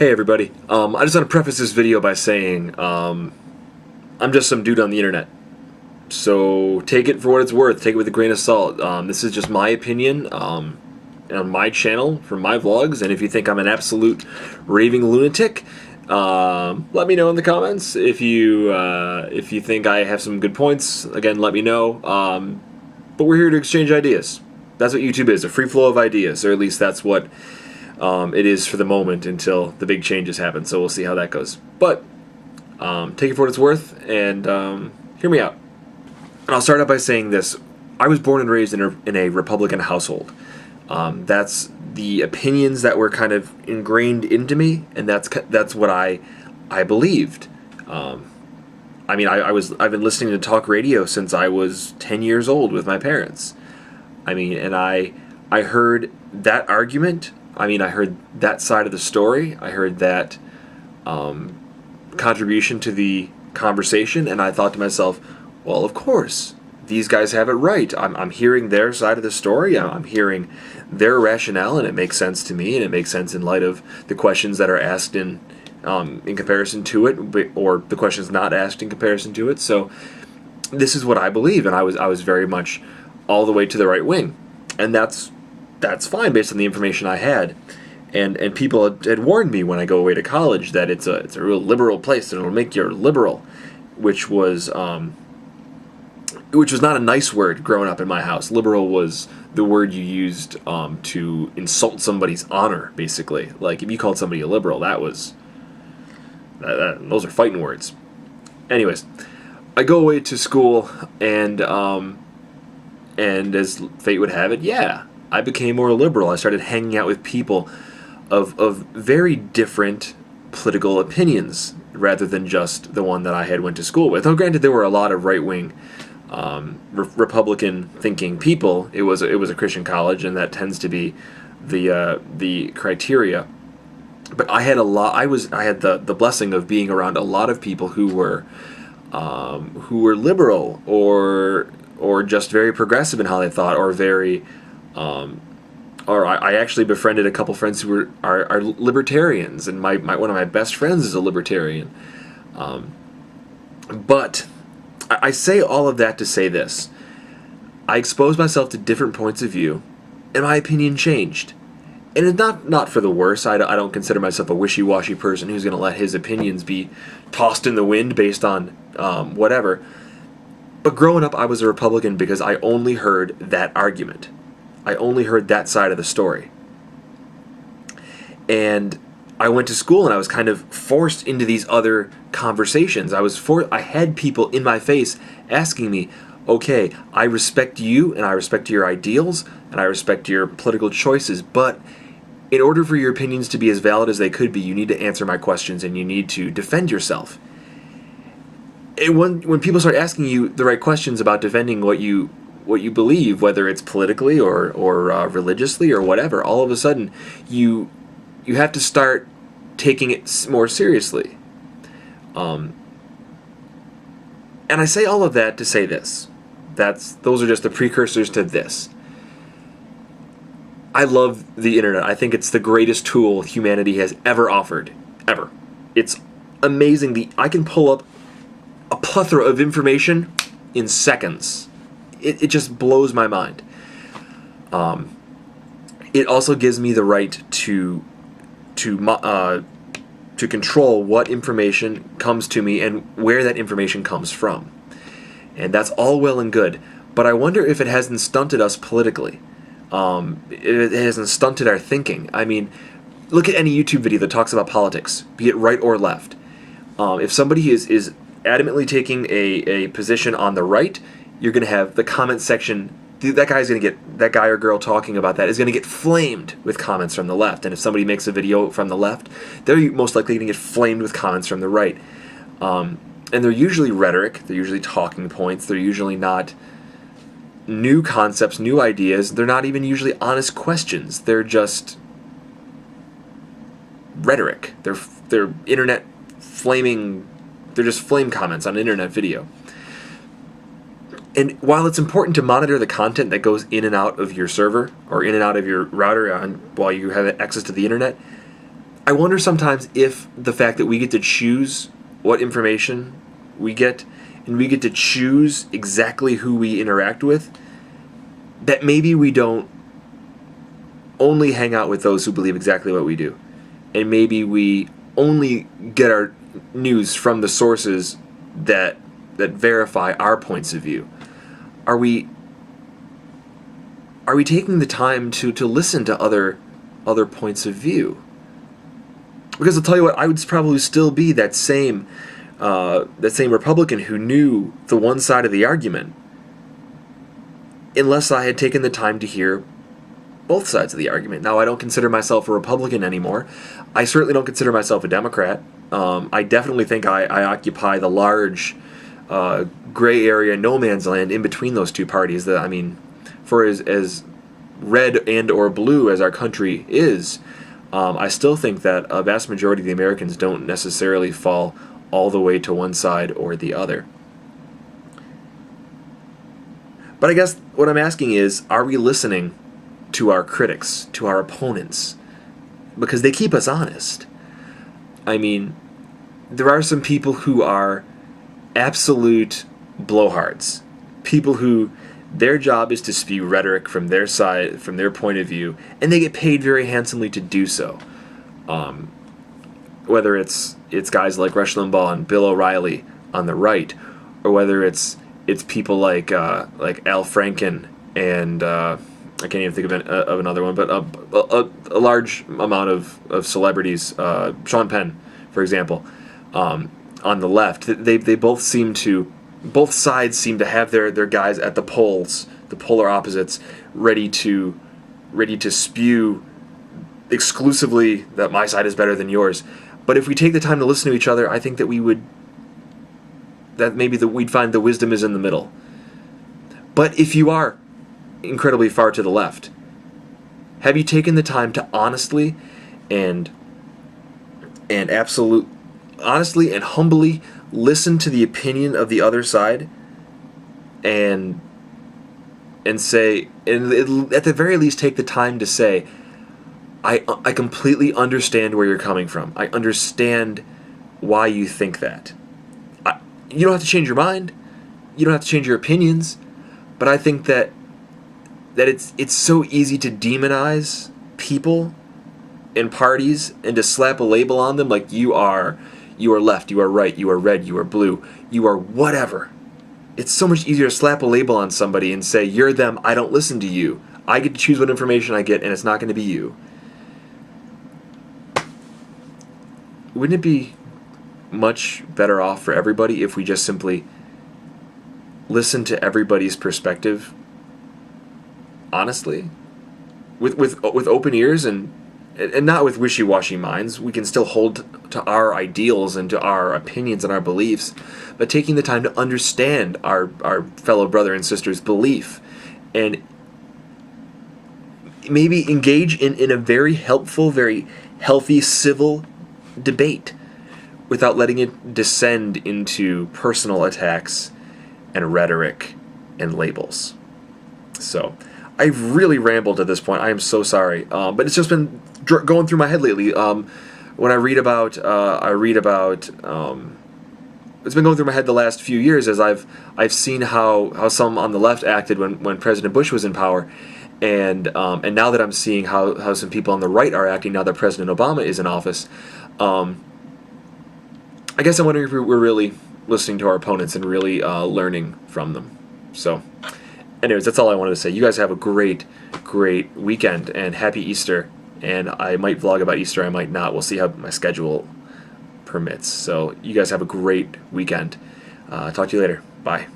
Hey everybody, I just want to preface this video by saying I'm just some dude on the internet. So take it for what it's worth, take it with a grain of salt. This is just my opinion on my channel for my vlogs, and if you think I'm an absolute raving lunatic, let me know in the comments. If you think I have some good points, again, let me know. But we're here to exchange ideas. That's what YouTube is, a free flow of ideas, or at least that's what it is for the moment until the big changes happen, so we'll see how that goes. But take it for what it's worth, and hear me out. And I'll start out by saying this. I was born and raised in a Republican household. That's the opinions that were kind of ingrained into me, and that's what I believed. I mean, I've been listening to talk radio since I was 10 years old with my parents. I mean, and I heard that argument. I mean, I heard that side of the story. I heard that contribution to the conversation, and I thought to myself, well, of course, these guys have it right. I'm hearing their side of the story. I'm hearing their rationale, and it makes sense to me, and it makes sense in light of the questions that are asked in comparison to it, or the questions not asked in comparison to it. So this is what I believe, and I was very much all the way to the right wing, and that's fine based on the information I had, and people had warned me when I go away to college that it's a real liberal place and it'll make you liberal, which was not a nice word growing up in my house. Liberal was the word you used to insult somebody's honor, basically. Like if you called somebody a liberal, those are fighting words. Anyways, I go away to school, and as fate would have it, yeah, I became more liberal. I started hanging out with people of very different political opinions rather than just the one that I had went to school with. Now, granted, there were a lot of right-wing Republican-thinking people. It was a Christian college, and that tends to be the criteria. But I had the blessing of being around a lot of people who were liberal or just very progressive in how they thought, or very or I actually befriended a couple friends who are libertarians, and one of my best friends is a libertarian. But I say all of that to say this. I exposed myself to different points of view, and my opinion changed. And it's not for the worse. I don't consider myself a wishy-washy person who's going to let his opinions be tossed in the wind based on whatever. But growing up, I was a Republican because I only heard that argument. I only heard that side of the story. And I went to school, and I was kind of forced into these other conversations. I had people in my face asking me, okay, I respect you, and I respect your ideals, and I respect your political choices, but in order for your opinions to be as valid as they could be, you need to answer my questions, and you need to defend yourself. And when people start asking you the right questions about defending what you believe, whether it's politically or religiously or whatever, all of a sudden you have to start taking it more seriously. And I say all of that to say this. Those are just the precursors to this. I love the internet. I think it's the greatest tool humanity has ever offered. Ever. It's amazing. I can pull up a plethora of information in seconds. It just blows my mind. It also gives me the right to control what information comes to me and where that information comes from. And that's all well and good, but I wonder if it hasn't stunted us politically. It hasn't stunted our thinking. I mean, look at any YouTube video that talks about politics, be it right or left. If somebody is adamantly taking a position on the right, you're going to have the comment section. That guy or girl talking about that is going to get flamed with comments from the left. And if somebody makes a video from the left, they're most likely going to get flamed with comments from the right. And they're usually rhetoric. They're usually talking points. They're usually not new concepts, new ideas. They're not even usually honest questions. They're just rhetoric. They're internet flaming. They're just flame comments on internet video. And while it's important to monitor the content that goes in and out of your server or in and out of your router while you have access to the internet, I wonder sometimes if the fact that we get to choose what information we get, and we get to choose exactly who we interact with, that maybe we don't only hang out with those who believe exactly what we do. And maybe we only get our news from the sources that verify our points of view. Are we taking the time to listen to other points of view? Because I'll tell you what, I would probably still be that same Republican who knew the one side of the argument, unless I had taken the time to hear both sides of the argument. Now, I don't consider myself a Republican anymore. I certainly don't consider myself a Democrat. I definitely think I occupy the large gray area, no man's land in between those two parties. That, I mean, for as red and or blue as our country is, I still think that a vast majority of the Americans don't necessarily fall all the way to one side or the other. But I guess what I'm asking is, are we listening to our critics, to our opponents? Because they keep us honest. I mean, there are some people who are absolute blowhards. People who their job is to spew rhetoric from their side, from their point of view, and they get paid very handsomely to do so. Whether it's guys like Rush Limbaugh and Bill O'Reilly on the right, or whether it's people like Al Franken and I can't even think of another one, but a large amount of celebrities, Sean Penn, for example, on the left. They both sides seem to have their guys at the poles, the polar opposites, ready to spew exclusively that my side is better than yours. But if we take the time to listen to each other, I think that we'd find the wisdom is in the middle. But if you are incredibly far to the left, have you taken the time to honestly and humbly listen to the opinion of the other side and say, and at the very least take the time to say, I completely understand where you're coming from. I understand why you think that. You don't have to change your mind. You don't have to change your opinions. But I think that it's so easy to demonize people and parties and to slap a label on them like you are left, you are right, you are red, you are blue, you are whatever. It's so much easier to slap a label on somebody and say, you're them, I don't listen to you. I get to choose what information I get, and it's not going to be you. Wouldn't it be much better off for everybody if we just simply listen to everybody's perspective honestly, with open ears and not with wishy-washy minds? We can still hold to our ideals and to our opinions and our beliefs, but taking the time to understand our fellow brother and sister's belief and maybe engage in a very helpful, very healthy, civil debate without letting it descend into personal attacks and rhetoric and labels. So, I've really rambled at this point. I am so sorry, but it's just been going through my head lately. When I read about, it's been going through my head the last few years as I've seen how some on the left acted when President Bush was in power, and now that I'm seeing how some people on the right are acting now that President Obama is in office. I guess I'm wondering if we're really listening to our opponents and really learning from them. So, anyways, that's all I wanted to say. You guys have a great weekend, and happy Easter. And I might vlog about Easter, I might not. We'll see how my schedule permits. So you guys have a great weekend. Talk to you later. Bye.